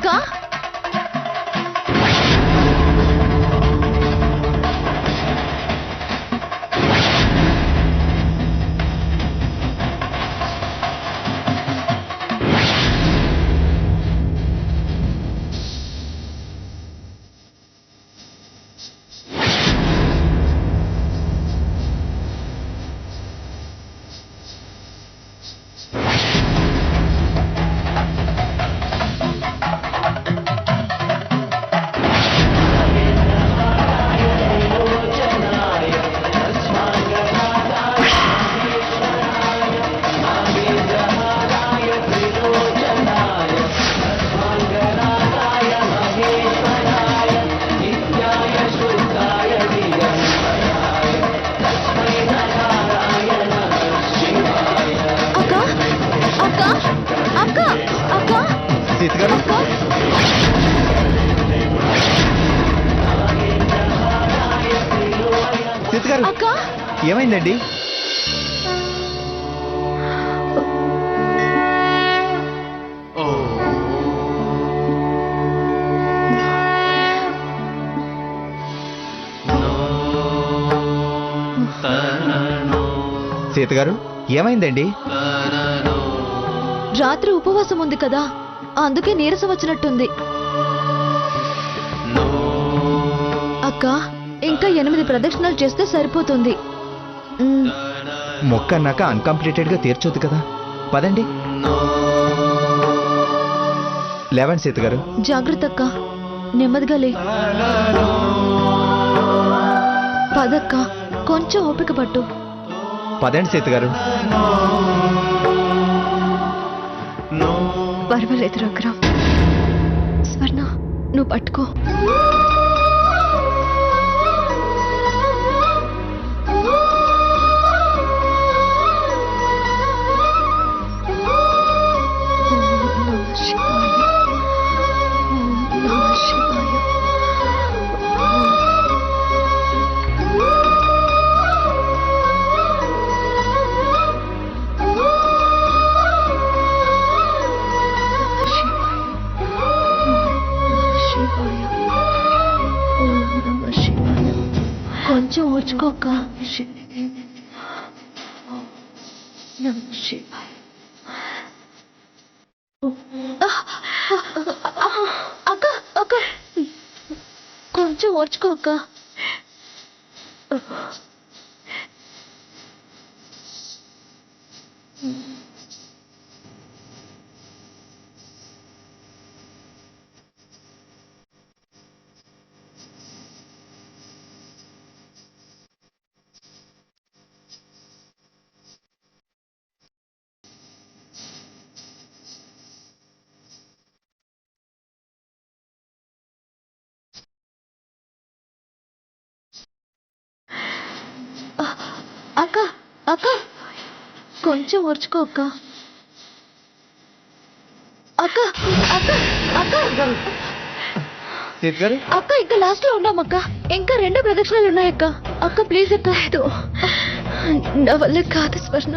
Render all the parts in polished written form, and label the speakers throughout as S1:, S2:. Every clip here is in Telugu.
S1: అక్క
S2: ఏమైందండి? సీత గారు ఏమైందండి?
S1: రాత్రి ఉపవాసం ఉంది కదా, అందుకే నీరసం వచ్చినట్టుంది. అక్క ఇంకా 8 ప్రదక్షిణాలు చేస్తే సరిపోతుంది.
S2: మొక్క అన్నాక అన్కంప్లీటెడ్ గా తీర్చొద్దు కదా. పదండి. లేవండి సీత గారు.
S1: జాగ్రత్త అక్క, నెమ్మదిగా లే. పదక్క, కొంచెం ఓపిక పట్టు.
S2: పదండి సీత గారు.
S1: పర్వాలేదు రఘురామ్. స్వర్ణ, నువ్వు పట్టుకో. కొంచెం ఓర్చుకోక. అక్క అక్క కొంచెం ఓర్చుకోక. అక్క అక్క కొంచెం ఓర్చుకోక. అక్క అక్క అక్క అక్క ఇంకా లాస్ట్ లో ఉన్నామక్క. ఇంకా 2 ప్రదక్షిణాలు ఉన్నాయక్క. అక్క ప్లీజ్ అక్క. నా వల్ల కాదు స్వర్ణ.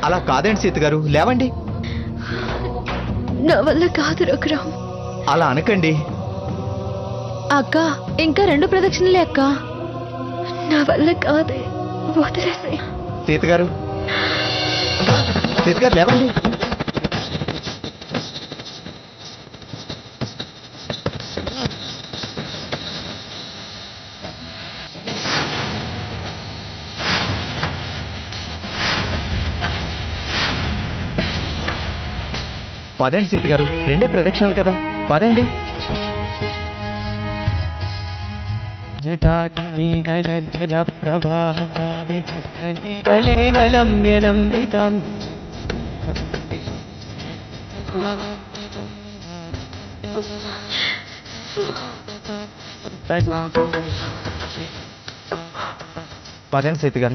S2: అలా కాదండి సీత గారు, లేవండి.
S1: నా వల్ల కాదు రఘురామ్.
S2: అలా అనకండి.
S1: అక్క ఇంకా 2 ప్రదక్షిణలే అక్క. నా వల్ల కాదే, వదిలేసి.
S2: సీత గారు, సీత గారు లేవండి. పదండి సీత గారు, 2 ప్రదక్షిణలు కదా. పదండి. పదండి సీత గారు.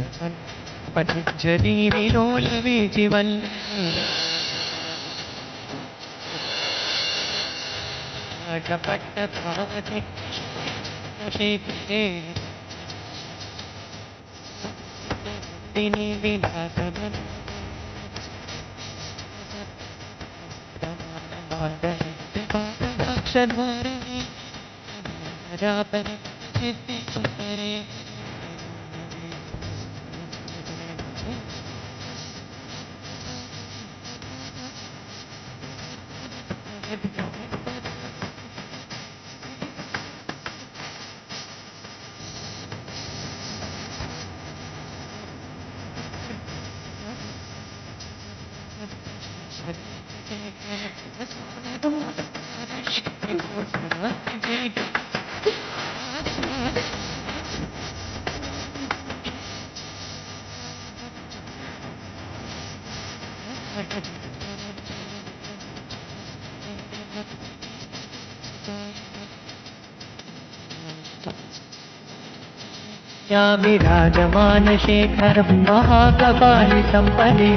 S3: విరాజమానశేఖరం మహాకపాలి సంపదే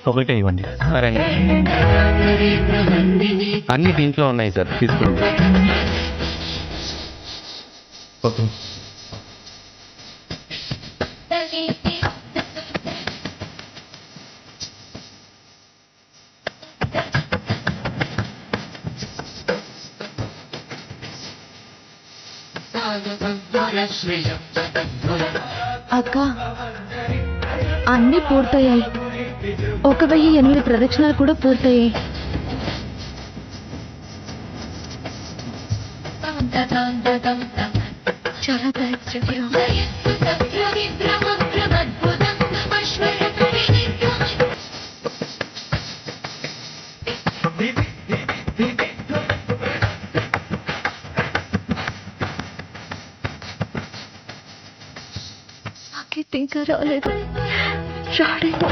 S2: ఒకటే ఇవ్వండి. అన్ని దీంట్లో ఉన్నాయి సార్, తీసుకోండి. ఓకే.
S1: అక్క అన్నీ పూర్తయ్యాయి. 1008 ప్రదక్షిణాలు కూడా పూర్తయ్యాయి. చాలా థ్యాంక్స్. నాకైతే ఇంకా రాలేదు. రాడేమో.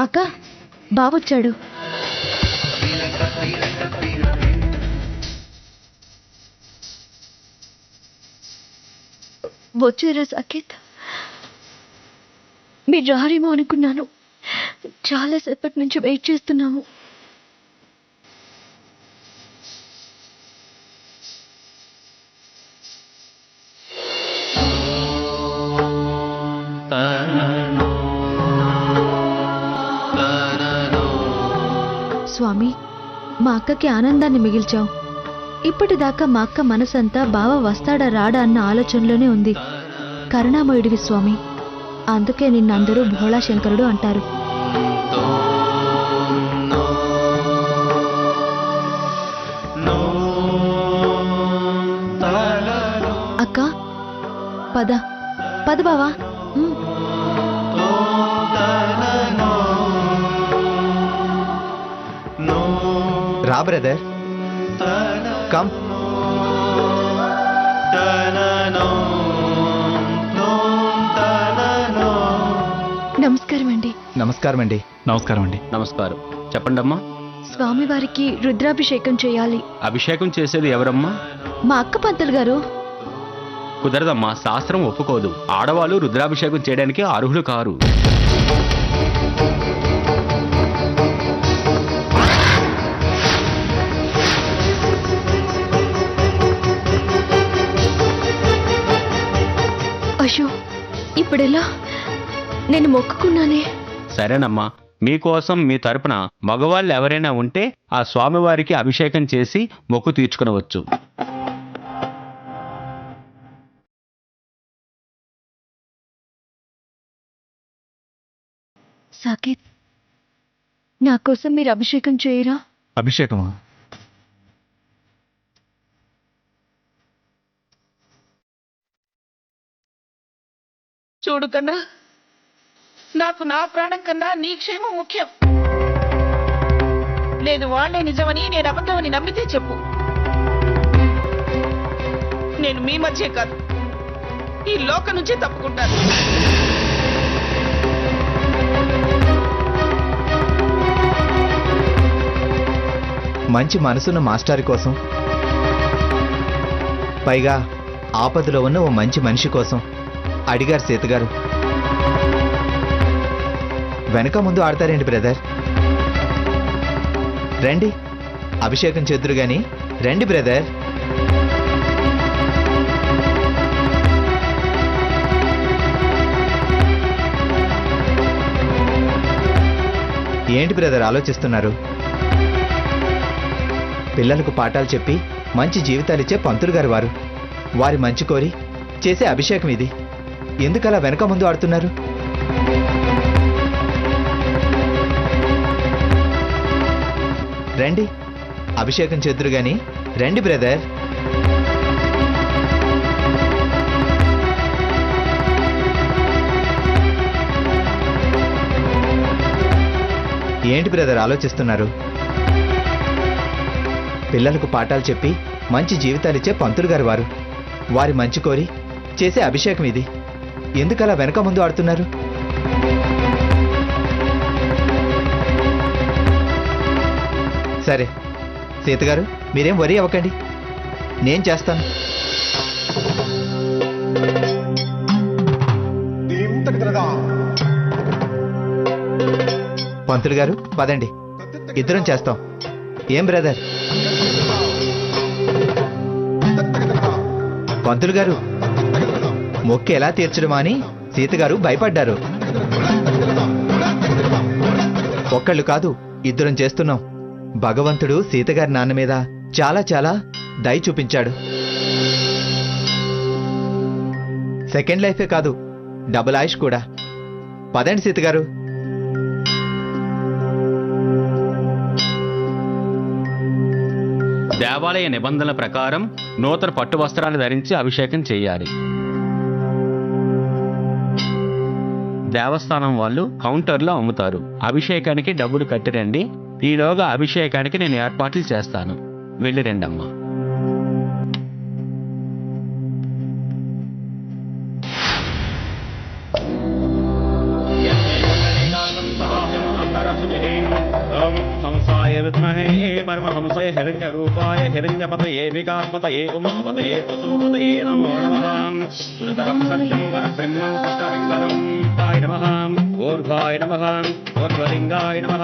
S1: అక్క బావొచ్చాడు. వచ్చారా సాకేత్? మీరు రారేమో అనుకున్నాను. చాలాసేపటి నుంచి వెయిట్ చేస్తున్నాము. స్వామి, మా అక్కకి ఆనందాన్ని మిగిల్చావు. ఇప్పటిదాకా మా అక్క మనసంతా బావ వస్తాడా రాడా అన్న ఆలోచనలోనే ఉంది. కరుణామయుడివి స్వామి, అందుకే నిన్నందరూ భోళా శంకరుడు అంటారు. అక్క పద పద బావా.
S2: రా బ్రదర్, కమ్.
S1: నమస్కారం అండి.
S2: నమస్కారం అండి.
S4: నమస్కారం అండి.
S5: నమస్కారం. చెప్పండమ్మా.
S1: స్వామివారికి రుద్రాభిషేకం చేయాలి.
S5: అభిషేకం చేసేది ఎవరమ్మా?
S1: మా అక్క పంతులు గారు.
S5: కుదరదమ్మా, శాస్త్రం ఒప్పుకోదు. ఆడవాళ్ళు రుద్రాభిషేకం చేయడానికి అర్హులు కారు.
S1: అయ్యో, ఇప్పుడెలా? నేను మొక్కుకున్నానే.
S5: సరేనమ్మా, మీకోసం మీ తరపున మగవాళ్ళు ఎవరైనా ఉంటే ఆ స్వామివారికి అభిషేకం చేసి మొక్కు తీర్చుకునవచ్చు.
S1: సాకేత్, నా కోసం మీరు అభిషేకం చేయరా?
S4: అభిషేకమా?
S3: చూడు కన్నా, నాకు నా ప్రాణం కన్నా నీ క్షేమం ముఖ్యం. లేదు వాళ్ళే నిజమని నేను అబద్ధమని నమ్మితే చెప్పు. నేను మీ మధ్య కాదు, ఈ లోకం నుంచి తప్పుకుంటాను.
S2: మంచి మనసున్న మాస్టారి కోసం, పైగా ఆపదలో ఉన్న ఓ మంచి మనిషి కోసం అడిగారు సీతగారు. వెనక ముందు ఆడతారేంటి బ్రదర్? రండి, అభిషేకం చేద్దురు గాని రండి బ్రదర్. ఏంటి బ్రదర్ ఆలోచిస్తున్నారు? పిల్లలకు పాఠాలు చెప్పి మంచి జీవితాలిచ్చే పంతులు గారు వారు. వారి మంచి కోరి చేసే అభిషేకం ఇది. ఎందుకలా వెనక ముందు ఆడుతున్నారు? రండి, అభిషేకం చేద్దురు గాని రండి బ్రదర్. ఏంటి బ్రదర్ ఆలోచిస్తున్నారు? పిల్లలకు పాఠాలు చెప్పి మంచి జీవితాలిచ్చే పంతులు గారు వారు. వారి మంచి కోరి చేసే అభిషేకం ఇది. ఎందుకలా వెనక ముందు ఆడుతున్నారు? సరే సీతగారు, మీరేం వరీ అవ్వకండి, నేను చేస్తాను. పంతులు గారు పదండి, ఇద్దరం చేస్తాం. ఏం బ్రదర్? పంతులు గారు, మొక్కు ఎలా తీర్చడమా అని సీతగారు భయపడ్డారు. ఒక్కళ్ళు కాదు, ఇద్దరం చేస్తున్నాం. భగవంతుడు సీతగారి నాన్న మీద చాలా చాలా దయ చూపించాడు. సెకండ్ లైఫే కాదు, డబుల్ ఆయుష్ కూడా. పదండి సీతగారు.
S5: దేవాలయ నిబంధనల ప్రకారం నూతన పట్టు వస్త్రాలు ధరించి అభిషేకం చేయాలి. దేవస్థానం వాళ్ళు కౌంటర్లో అమ్ముతారు. అభిషేకానికి డబ్బులు కట్టిరండి. ఈలోగా అభిషేకానికి నేను ఏర్పాట్లు చేస్తాను. వెళ్ళి రండమ్మా. హంసాయ విద్మహే పరమహంసే హిరణ్యరూపాయ హిరణ్యపతయే వికారపతయే ఉమాపతయే పశుపతయే నమో నమః. సుతరం సత్యం పరబ్రహ్మం పుష్కరింగరం తాయ నమః. ఊర్ధ్వాయ నమః. ఊర్ధ్వలింగాయ నమః.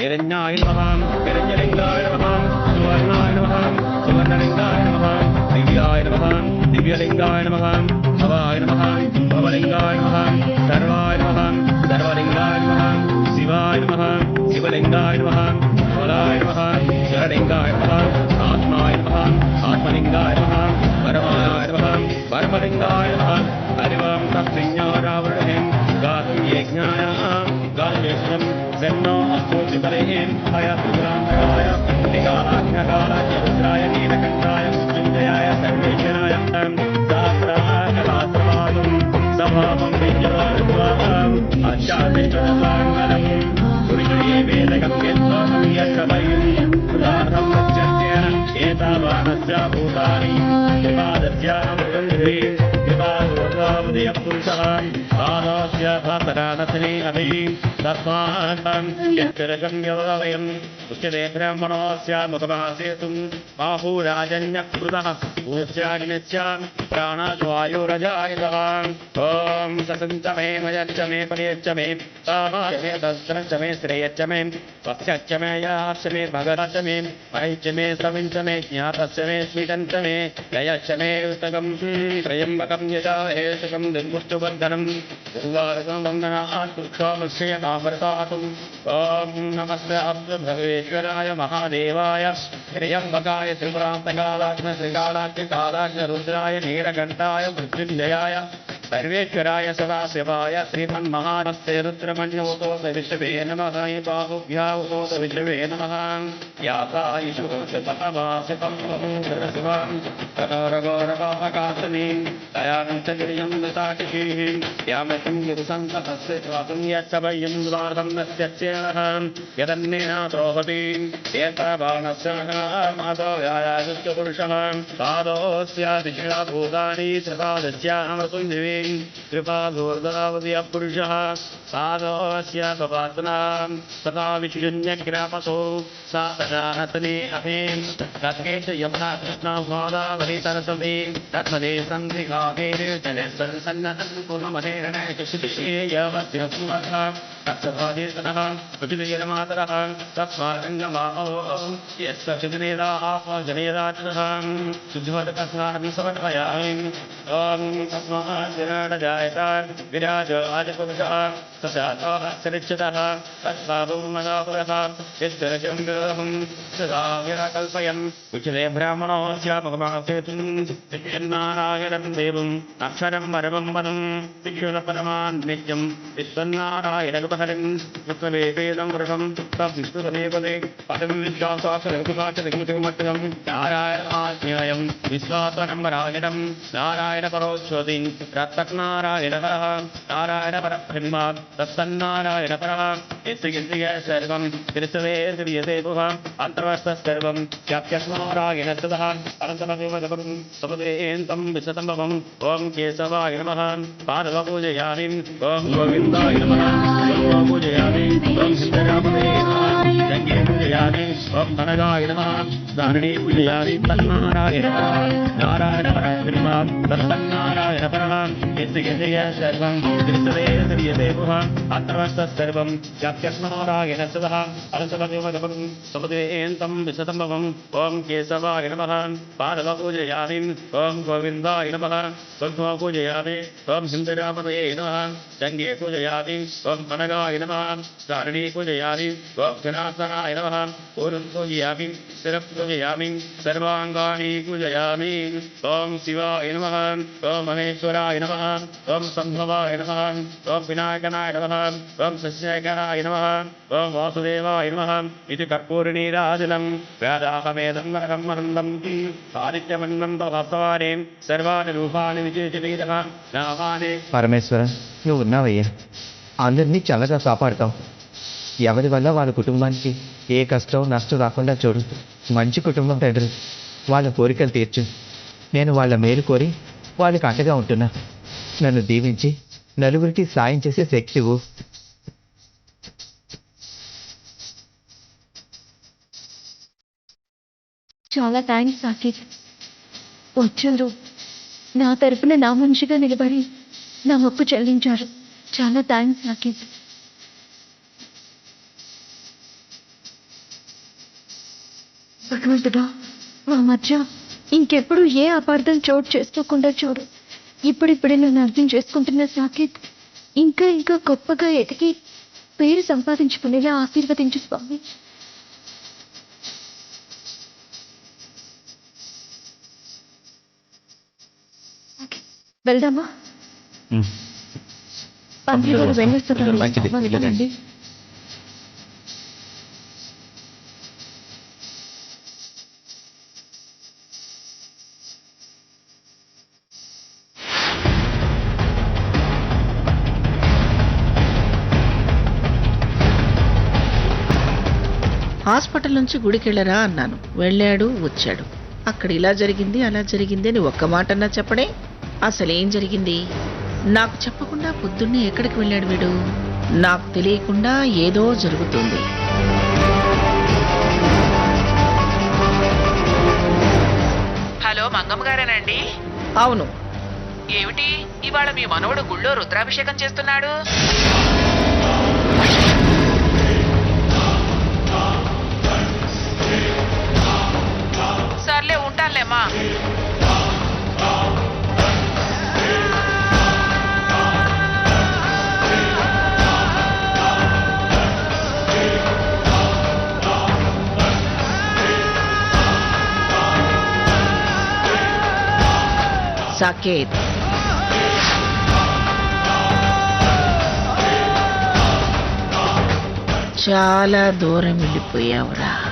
S5: హిరణ్యాయ నమః. హిరణ్యలింగాయ నమః. సువర్ణాయ నమః. సువర్ణలింగాయ నమః. దివ్యాయ నమః. దివ్యలింగాయ నమః. భవాయ నమః. భవలింగాయ నమః. సర్వాయ నమః. సర్వలింగాయ నమః. శివాయ నమః. శివలింగాయ నమః. బలాయ నమః. శరలింగాయ నమః. ఆత్మాయ నమః. ఆత్మలింగాయ నమః. పరమాయ నమః. పరమలింగాయ నమః. హరివం తత్సంజ్ఞారావృణిం గాతుం యజ్ఞాయ గాయేశ్వరం జన్నో అస్తోతిపరేం హయత్రాంతకాయ నిగాజ్ఞకాయ రుద్రాయ నీలకంఠాయ మృత్యుంజయాయ సర్వేశ్వరాయ సహస్రాయ సహస్రపాదం సభావం విద్యవాన్ అచ్చాదిష్టమంగళం పురుషే వేదకం యత్వం యత్కవయం ఉదాహరణం వచ్యస్య ఏతావానస్య భూతాని విపాదస్య అమృతంద్రి విపాదోదయ పురుషః ఆదాస్య భాతరానసనే అభి తస్మాన్ యత్కరగం యోగవయం ఉచ్యతే బ్రహ్మణోస్య ముఖమాసేతుం బాహురాజన్యకృతః ఊర్జాగ్నిశ్చ ప్రాణాద్వాయురజాయతః ఓం ససంచ మే మయచ్చ మే పరియచ్చ మే సామాయ తస్త్రంచ మే శ్రేయచ్చ మే స్వస్యచ్చ మే యాశ్చ మే భగతచ్చ మే మహిచ్చ మే సవించ మే జ్ఞాతచ్చ మే స్మితంచ మే లయచ్చ మే ఉత్తగం త్రయంబకం యజాయేషకం దిగ్ముష్టువర్ధనం ఉర్వారకం వందనాత్ క్షోమశ్రియకామృతాతుం ఓం నమస్తే అస్తు భగవేశ్వరాయ మహాదేవాయ త్రయంబకాయ త్రిపురాంతకాలాగ్న శ్రీకాలాగ్ని కాలాగ్న రుద్రాయ నీలకంఠాయ మృత్యుంజయాయ सर्वेश्वराय सदाशिवाय श्रीमन्महानस्ते रुद्रमन्योतो विष्णवे नमः बाहुभ्यावतो विष्णवे नमः यातायुषो शतमासितं शिवं ततोरगोरवाहकासने दयानन्तगिरियं दताटिः यामतिं यदुसङ्कतस्य स्वातं यच्छवयं द्वारं नस्यस्यः यदन्नेनातो भवति एतबाणस्य मातो यायाजुष्टपुरुषः पादोऽस्य दिशिला भूतानि त्रिपादस्यामृतुञ्जिवे कृपाधूर्धरावति पुरुषः पादोऽस्य पपात्नां तथा विशुन्यग्रामसो सा तदानतने अभें रत्के च यमुना कृष्णा गोदावरी सरस्वती तत्मदे सन्धिकाकेरे जलेसन्नतन्पुरमदेरण चक्षुषेयवस्य सुमः तत्सभादेशनः प्रतिनियमातरः तस्मारङ्गमाओ यस्य चिदनेदाः जनेदातः शुद्धवतकस्मान् समन्वयामि ॐ तस्मात् विराडजायत विराज आदिपुरुषः सजातः सरिच्यतः तस्मादो मदापुरः यद्दर्शङ्गहं सदा विराकल्पयन् उच्यते ब्राह्मणोऽस्यामगमासेतुं नारायणं देवम् अक्षरं परमं पदं विष्णुपरमान् नित्यं विश्वन्नारायणगुपहरिं विश्ववेवेदं वृषं तद्विष्णुपदे पदे पदं विश्वासाचरकुकाचरिमट्टं नारायणाज्ञायं विश्वासनम्बरायणं नारायणपरोश्वती रत्तनारायणः नारायणपरब्रह्मा तत्सन्नारायणपरः यस्य सर्वं कृष्णवे क्रियते पुः अन्तर्वस्तस्सर्वं व्याप्यस्मारायणस्ततः अनन्तमदेवदपं सपदेन्तं विशतम्भवम् ॐ केशवाय नमः पादवपूजयामि ॐ गोविन्दाय नमः पूजयामि ॐ सिद्धरामवे गङ्गे पूजयामि ॐ धनगाय नमः दारिणी पूजयामि तन्नारायणः नारायणपरब्रह्मा तत्सन्नारायणपरः यस्य सर्वं कृष्णवे क्रियते पुः अन्तर्वस्तस्सर्वं व्याप्यस्मारायणस्ततः अनन्तमदेवदपं सपदेन्तं विशतम्भवम् ॐ केशवाय नमः पादवपूजयामि ॐ गोविन्दाय नमः पूजयामि ॐ सिन्धुरामये नमः गङ्गे पूजयामि ॐ कनगाय नमः दारिणी पूजयामि ॐ जनार्दनाय नमः पूर्वं पूजयामि शिरः पूजयामि सर्वाङ्गानि पूजयामि ॐ शिवाय नमः ॐ महेश्वराय नमः ॐ सम्भवाय नमः ॐ विनायकनाय नमः ॐ सस्यकराय नमः ॐ वासुदेवाय नमः इति कर्पूरनीराजनं व्यादाहमेदं नरकं मन्दं आदित्यमन्नं भवत्वानि सर्वाणि रूपाणि विजयजवीतः नामानि
S2: పరమేశ్వర నువ్వు ఉన్నావయ్యా అందరినీ చల్లగా కాపాడుతావు ఎవరి వల్ల వాళ్ళ కుటుంబానికి ఏ కష్టం నష్టం రాకుండా చూడు మంచి కుటుంబం తండ్రి వాళ్ళ కోరికలు తీర్చు నేను వాళ్ళ మేలు కోరి వాళ్ళకి అండగా ఉంటున్నా నన్ను దీవించి నలుగురికి సాయం చేసే శక్తి ఇవ్వు.
S1: చాలా థ్యాంక్స్ సాకేత్. వచ్చారు నా తరపున నా మనిషిగా నిలబడి నా మొక్కు చెల్లించారు. చాలా థ్యాంక్స్ సాకేత్. భగవంతుడా, మా మధ్య ఇంకెప్పుడు ఏ అపార్థం చోటు చేసుకోకుండా చూడు. ఇప్పుడిప్పుడే నన్ను అర్థం చేసుకుంటున్న సాకేత్ ఇంకా ఇంకా గొప్పగా ఎదిగి పేరు సంపాదించుకునేలా ఆశీర్వదించు స్వామి. వెళ్దామా? పంతులు గారు వెళ్ళొస్తున్నారు.
S2: మంచిది.
S1: వెళ్ళండి.
S3: హాస్పిటల్ నుంచి గుడికెళ్ళరా అన్నాను. వెళ్ళాడు, వచ్చాడు. అక్కడ ఇలా జరిగింది అలా జరిగింది అని ఒక్క మాటన్నా చెప్పడే. అసలేం జరిగింది? నాకు చెప్పకుండా పొద్దున్నే ఎక్కడికి వెళ్ళాడు వీడు? నాకు తెలియకుండా ఏదో జరుగుతుంది.
S4: హలో, మంగమ్మ గారేనండి?
S3: అవును.
S4: ఏమిటి ఇవాళ మీ మనవడు గుళ్ళో రుద్రాభిషేకం చేస్తున్నాడు? సర్లే, ఉంటానులేమ్మా.
S3: సాకేత్, చాలా దూరం వెళ్ళిపోయావురా.